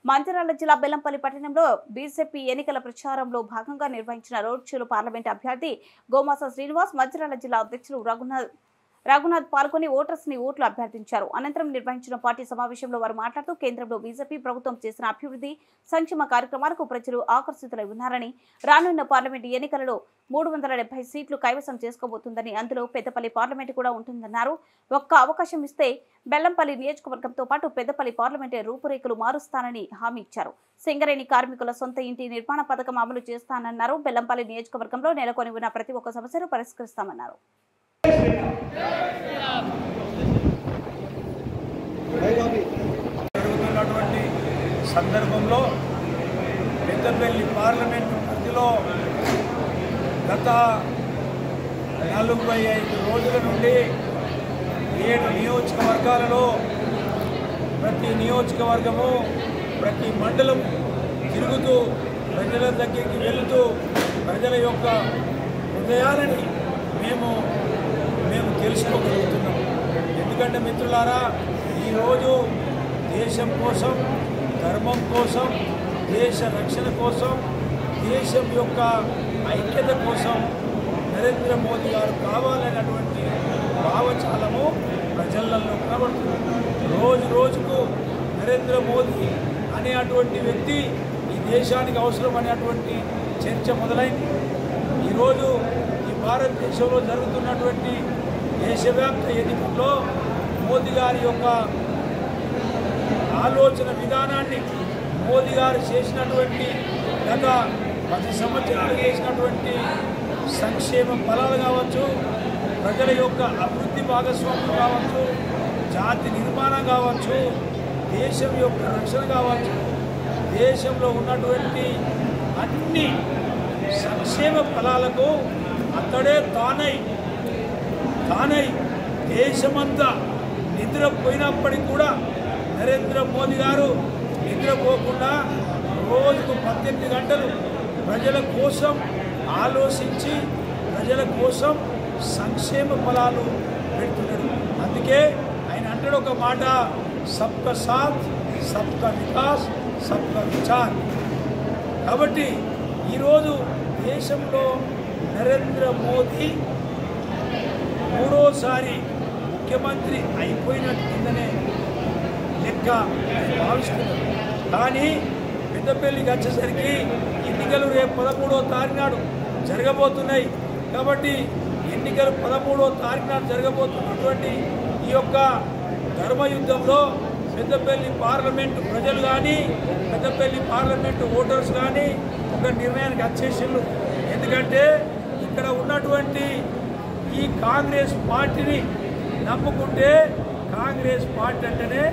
మంచిర్యాల జిల్లా బెల్లంపల్లి పట్టణంలో బీజేపీ ఎన్నికల ప్రచారంలో భాగంగా నిర్వహించిన రోడ్ షోలో పార్లమెంట్ అభ్యర్థి గోమాస శ్రీనివాస్, మంచిర్యాల జిల్లా అధ్యక్షులు రఘునాథ్ పాల్గొని ఓటర్స్ ని ఓట్లు అభ్యర్థించారు. అనంతరం నిర్వహించిన పార్టీ సమావేశంలో వారు మాట్లాడుతూ కేంద్రంలో బీజేపీ ప్రభుత్వం చేసిన అభివృద్ధి సంక్షేమ కార్యక్రమాలకు ప్రజలు ఆకర్షితులై ఉన్నారని, రానున్న పార్లమెంట్ ఎన్నికలలో 370 సీట్లు కైవసం చేసుకోబోతుందని, అందులో పెద్దపల్లి పార్లమెంట్ కూడా ఉంటుందన్నారు. ఒక్క అవకాశం ఇస్తే బెల్లంపల్లి నియోజకవర్గంతో పాటు పెద్దపల్లి పార్లమెంటే రూపురేఖలు మారుస్తానని హామీ ఇచ్చారు. సింగరేణి కార్మికుల సొంత ఇంటి నిర్మాణ పథకం అమలు చేస్తానన్నారు. బెల్లంపల్లి నియోజకవర్గంలో నెలకొని ఉన్న ప్రతి ఒక్క సమస్యను పరిష్కరిస్తామన్నారు. జరుగుతున్నటువంటి సందర్భంలో పెద్దపల్లి పార్లమెంటు పరిధిలో గత 45 రోజుల నుండి 7 నియోజకవర్గాలలో ప్రతి నియోజకవర్గము ప్రతి మండలం తిరుగుతూ ప్రజల దగ్గరికి వెళుతూ ప్రజల యొక్క హృదయాలని మేము తెలుసుకోగలుగుతున్నాం. ఎందుకంటే మిత్రులారా, ఈరోజు దేశం కోసం, ధర్మం కోసం, దేశ రక్షణ కోసం, దేశం యొక్క ఐక్యత కోసం నరేంద్ర మోదీ గారు కావాలనేటువంటి భావజాలము ప్రజలలో కనబడుతుంది. రోజు రోజుకు నరేంద్ర మోదీ అనేటువంటి వ్యక్తి ఈ దేశానికి అవసరం అనేటువంటి చర్చ మొదలైంది. ఈరోజు ఈ భారతదేశంలో జరుగుతున్నటువంటి దేశవ్యాప్త ఎన్నికల్లో మోదీ గారి యొక్క ఆలోచన విధానాన్ని, మోదీ గారు చేసినటువంటి గత 10 సంవత్సరాలు చేసినటువంటి సంక్షేమ ఫలాలు కావచ్చు, ప్రజల యొక్క అభివృద్ధి భాగస్వామ్యం కావచ్చు, జాతి నిర్మాణం కావచ్చు, దేశం యొక్క రక్షణ కావచ్చు, దేశంలో ఉన్నటువంటి అన్ని సంక్షేమ ఫలాలకు అతడే తానై దేశమంతా నిద్రపోయినప్పటికీ కూడా నరేంద్ర మోదీ గారు నిద్రపోకుండా రోజుకు 18 గంటలు ప్రజల కోసం ఆలోచించి ప్రజల కోసం సంక్షేమ ఫలాలు పెడుతున్నాడు. అందుకే ఆయన అంటాడు ఒక మాట, సబ్కా సాథ్, సబ్కా వికాస్, సబ్కా విచార్. కాబట్టి ఈరోజు దేశంలో నరేంద్ర మోదీ 3వసారి ముఖ్యమంత్రి అయిపోయినట్టుందనే లెక్క భావిస్తున్నారు. కానీ పెద్దపల్లికి వచ్చేసరికి ఎన్నికలు రేపు 13వ తారీఖు నాడు జరగబోతున్నాయి. కాబట్టి ఎన్నికలు 13వ తారీఖు నాడు జరగబోతున్నటువంటి ఈ యొక్క ధర్మయుద్ధంలో పెద్దపల్లి పార్లమెంటు ప్రజలు కానీ, పెద్దపల్లి పార్లమెంటు ఓటర్స్ కానీ ఒక నిర్ణయానికి వచ్చేసిండ్రు. ఎందుకంటే ఇక్కడ ఉన్నటువంటి ఈ కాంగ్రెస్ పార్టీని నమ్ముకుంటే, కాంగ్రెస్ పార్టీ అంటేనే